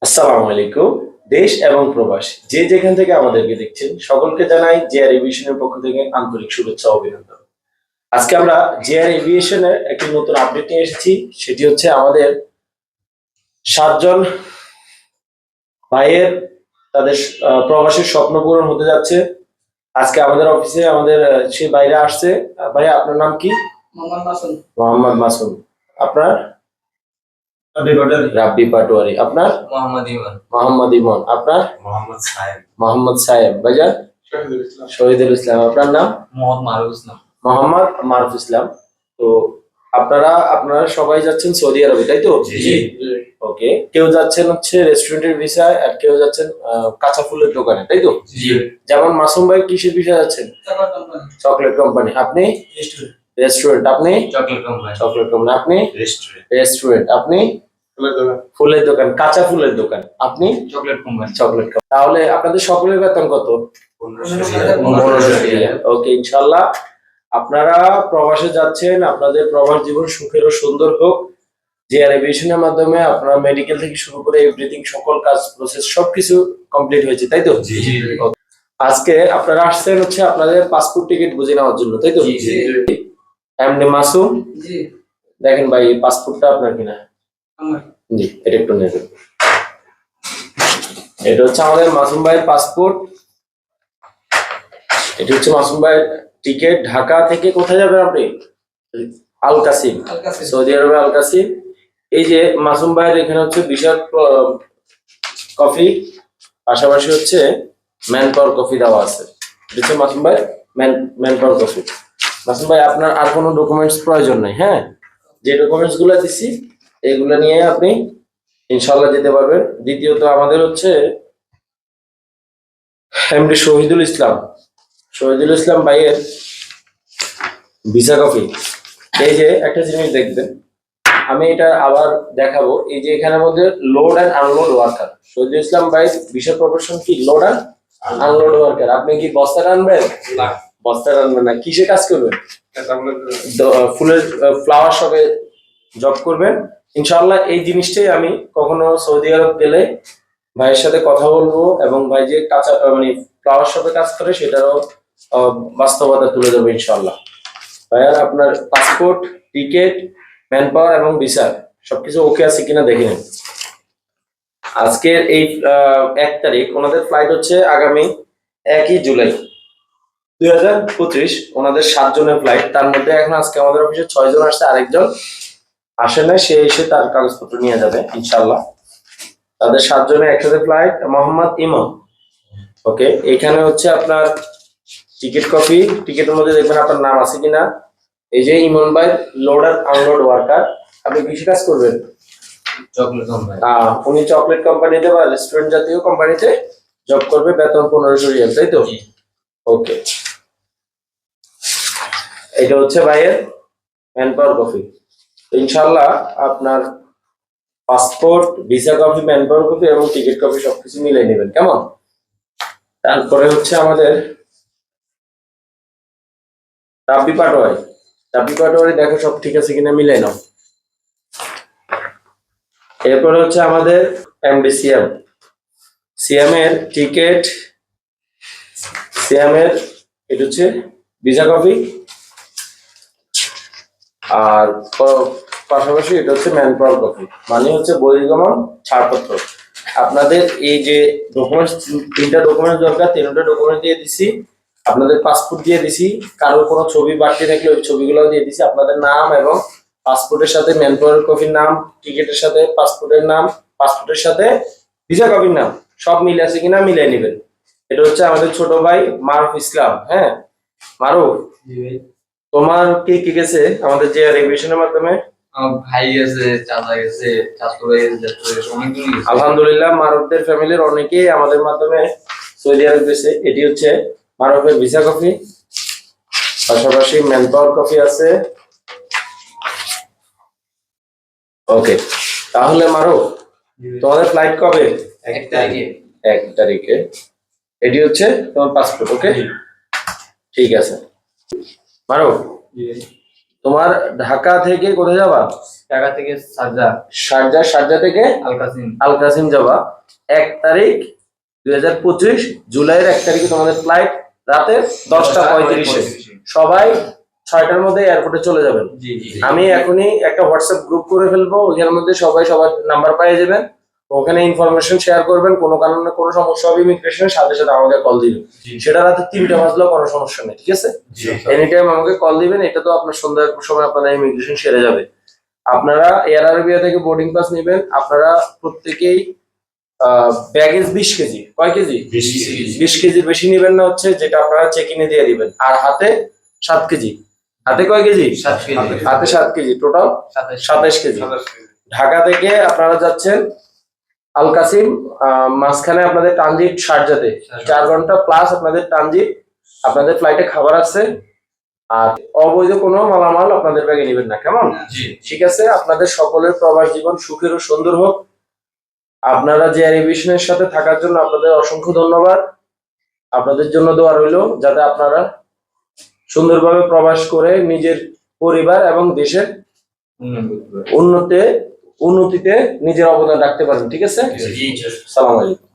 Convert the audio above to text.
আসসালামু আলাইকুম। দেশ এবং প্রবাস যে যেখান থেকে আমাদেরকে দেখছেন সকলকে জানাই জেআর এভিয়েশনের পক্ষ থেকে আন্তরিক শুভেচ্ছা ও অভিনন্দন। আজকে আমরা জেআর এভিয়েশনের একটি নতুন আপডেট নিয়ে এসেছি। সেটি হচ্ছে আমাদের 7 জন ভাইয়ের তাদের প্রবাসের স্বপ্ন পূরণ হতে যাচ্ছে। আজকে আমাদের অফিসে আমাদের সেই ভাইরা আসছে। ভাইয়া আপনার নাম কি? মোহাম্মদ মাসুম। মোহাম্মদ মাসুম। আপনার? রাব্বি পাটোয়ারি। আপনার? মোহাম্মদ ইমান। মোহাম্মদ ইমন। আপনার? মোহাম্মদ সাহেব। মোহাম্মদ সাহেব। ভাইজান? শহীদুল ইসলাম। আপনার নাম? মোহাম্মদ মারুফ ইসলাম। মোহাম্মদ মারুফ ইসলাম। তো আপনারা সবাই যাচ্ছেন সৌদি আরবে, তাই তো? জি। ওকে। কেউ যাচ্ছেন হচ্ছে রেস্টুরেন্টের ভিসায়, আর কেউ যাচ্ছেন কাঁচা ফুলের দোকানে, তাই তো? জি। যেমন মাসুম ভাই কিসের ভিসায় যাচ্ছেন? Chocolate company. আপনি? রেস্টুরেন্ট। আপনি? Chocolate company. Chocolate company. আপনি? রেস্টুরেন্ট। রেস্টুরেন্ট। আপনি? ফুলের দোকান, কাঁচা ফুলের দোকান। আপনি? Chocolate company. Chocolate company. তাহলে আপনাদের সকলের বেতন কত? 1500 রিয়াল। ওকে, ইনশাআল্লাহ আপনারা প্রবাসে যাচ্ছেন, আপনাদের প্রবাস জীবন সুখের ও সুন্দর হোক। জেআর এভিয়েশনের মাধ্যমে আপনারা মেডিকেল থেকে শুরু করে এভরিথিং সকল কাজ প্রসেস সবকিছু কমপ্লিট হয়েছে, তাই তো? জি। Okay. আজকে আপনারা আসছেন হচ্ছে আপনাদের পাসপোর্ট টিকিট বুঝে নেওয়ার জন্য, তাই তো? জি। এমনি মাসুম, জি। দেখেন ভাই পাসপোর্টটা আপনার কিনা? আমার। জি, এটা একটু নেবেন। এটা হচ্ছে আমাদের মাসুম ভাইয়ের পাসপোর্ট। এটা হচ্ছে মাসুম ভাইয়ের টিকিট। ঢাকা থেকে কোথায় যাবেন আপনি? আল কাসিম, সৌদি আরবে আল কাসিম। এই যে মাসুম ভাইয়ের এখানে হচ্ছে বিশাল কফি, পাশাপাশি হচ্ছে ম্যান পাওয়ার কফি দেওয়া আছে। এটা হচ্ছে মাসুম ভাই ম্যান পাওয়ার কফি। মাসুম ভাই আপনার আর কোনো ডকুমেন্টস প্রয়োজন নেই, হ্যাঁ? যে ডকুমেন্টস গুলো দিচ্ছি এগুলো নিয়ে আপনি ইনশাল্লাহ যেতে পারবেন। দ্বিতীয়ত আমাদের হচ্ছে এমডি শহীদুল ইসলাম ভাইয়ের ভিসা কপি। এই যে একটা জিনিস দেখবেন, আমি এটা আবার দেখাবো। এই যে এখানের মধ্যে load and unload worker, Shahidul Islam ভাই ভিসা প্রফেশন কি? Load and unload worker. আপনি কি বস্তা টানবেন? না। বস্তা টানবেন না। কিসে কাজ করবেন? ফুলের ফ্লাওয়ার শপে জব করবেন ইনশাআল্লাহ। এই জিনিসটাই আমি কখনো সৌদি আরব গেলে ভাইয়ের সাথে কথা বলবো, এবং ভাই যে কাঁচা মানে ফ্লাওয়ার শপে কাজ করে সেটারও বাস্তবতা তুলে দেবো ইনশাআল্লাহ। ভাইয়ার আপনার পাসপোর্ট, টিকিট, ম্যান পাওয়ার এবং ভিসা সবকিছু ওকে আছে কিনা দেখে নিন। আজকের এই 1 তারিখ, ওনাদের ফ্লাইট হচ্ছে আগামী 1 জুলাই 2025। ওনাদের 7 জনের ফ্লাইট। তার মধ্যে এখন আজকে আমাদের অফিসে 6 জন আসছে, আরেকজন আসে না, সে এসে তার কাগজপত্র নিয়ে যাবে ইনশাআল্লাহ। তাদের 7 জনের একসাথে ফ্লাইট। মোহাম্মদ ইমন। ওকে, এখানে হচ্ছে আপনার টিকিট কপি। টিকিটের মধ্যে দেখবেন আপনার নাম আছে কিনা। এই যে ইমন ভাই লোড আর আনলোড ওয়ার্কার। আপনি কিসে কাজ করবেন? Chocolate company. উনি চকলেট কোম্পানিতে বা রেস্টুরেন্ট জাতীয় কোম্পানিতে জব করবে, বেতন 1500 রিয়াল, তাই তো? ওকে, এটা হচ্ছে ভাইয়ের ম্যান পাওয়ার কপি। ইনশাআল্লাহ আপনার passport, visa copy, man power copy এবং টিকিট কপি সবকিছু মিলিয়ে নেবেন, কেমন? তারপরে হচ্ছে আমাদের রাব্বি পাটোয়ারি দেখো সব ঠিক আছে কিনা, মিলাই নাও। এরপরে হচ্ছে আমাদের এমডি সিএম এর টিকিট, সিএম এর এটা হচ্ছে ভিসা কপি, আর পাশাপাশি এটা হচ্ছে ম্যান পাওয়ার কপি, মানে হচ্ছে বহির্গমন ছাড়পত্র। আপনাদের এই যে ডকুমেন্টস, 3টা ডকুমেন্টস দরকার, 3টা ডকুমেন্ট দিয়ে দিছি। আপনাদের পাসপোর্ট দিয়ে দিছি, কারোর কোনো ছবি বাড়তি থাকলে ওই ছবিগুলো দিয়ে দিছি। আপনাদের নাম এবং পাসপোর্টের সাথে ম্যান পাওয়ার কপির নাম, টিকিটের সাথে পাসপোর্টের নাম, পাসপোর্টের সাথে ভিসা কপির নাম সব মিলে আছে কিনা মিলাই নেবেন। এটা হচ্ছে আমাদের ছোট ভাই মারুফ ইসলাম। হ্যাঁ মারুফ, তোমার কি কি গেছে আমাদের যে রেভিশনের মাধ্যমে? আমার ভাই গেছে, চাচা গেছে, চাচু ভাই গেছে, জ্যাঠু গেছে, অনেকগুলো গেছে। আলহামদুলিল্লাহ, মারুফদের ফ্যামিলির অনেকেই আমাদের মাধ্যমে সৌদি আরব গেছে। এটি হচ্ছে মারুফের ভিসা কপি, পাশাপাশি ম্যান পাওয়ার কপি আছে। ওকে, তাহলে মারুফ তোমাদের ফ্লাইট কবে? 1 তারিখে। 1 তারিখে। এটি হচ্ছে তোমার পাসপোর্ট। ওকে, ঠিক আছে মারুফ, তোমার ঢাকা থেকে কোথায় যাবা? ঢাকা থেকে সারজা, শারজা থেকে আল কাসিম। আল কাসিম যাবা। 1 তারিখ 2025 জুলাইয়ের 1 তারিখে তোমাদের ফ্লাইট রাতে 10:35-এ। সবাই 6টার মধ্যে এয়ারপোর্টে চলে যাবেন। জি জি। আমি এখনই একটা হোয়াটসঅ্যাপ গ্রুপ করে ফেলবো, ওইখানের মধ্যে সবাই সবার নাম্বার পেয়ে যাবেন। ওখানে ইনফরমেশন শেয়ার করবেন, কোনো কারণে কোনো সমস্যা হবে ইমিগ্রেশনের সাথে সাথে আমাকে কল দিবেন। সেটা রাতে 3টে বাজলেও কোনো সমস্যা নেই, ঠিক আছে? এনি টাইম আমাকে কল দিবেন। এটা তো আপনার সন্ধ্যার সময় আপনার ইমিগ্রেশন সেরে যাবে। আপনারা এয়ার আরবিয়া থেকে বোর্ডিং পাস নেবেন। আপনারা প্রত্যেকেই ব্যাগেজ 20 কেজি। কয় কেজি? 20 কেজির বেশি নেবেন না, হচ্ছে যেটা আপনারা চেক ইনে দিয়ে দিবেন। আর হাতে 7 কেজি। হাতে কয় কেজি? 7 কেজি। হাতে 7 কেজি, টোটাল 27 কেজি। ঢাকা থেকে আপনারা যাচ্ছেন আল কাসিম, মাঝখানে আপনাদের ট্রানজিট শারজাতে 4 ঘন্টা প্লাস আপনাদের ট্রানজিট। আপনাদের ফ্লাইটে খাবার আছে, আর অবৈধ কোনো মালামাল আপনাদের ব্যাগে নেবেন না, কেমন? ঠিক আছে। আপনাদের সকলের প্রবাস জীবন সুখের ও সুন্দর হোক। আপনারা যে এভিয়েশনের সাথে থাকার জন্য আপনাদের অসংখ্য ধন্যবাদ। আপনাদের জন্য দোয়া রইল যাতে আপনারা সুন্দরভাবে প্রবাস করে নিজের পরিবার এবং দেশের উন্নতিতে নিজের অবদান রাখতে পারেন, ঠিক আছে? সালাম আলাইকুম।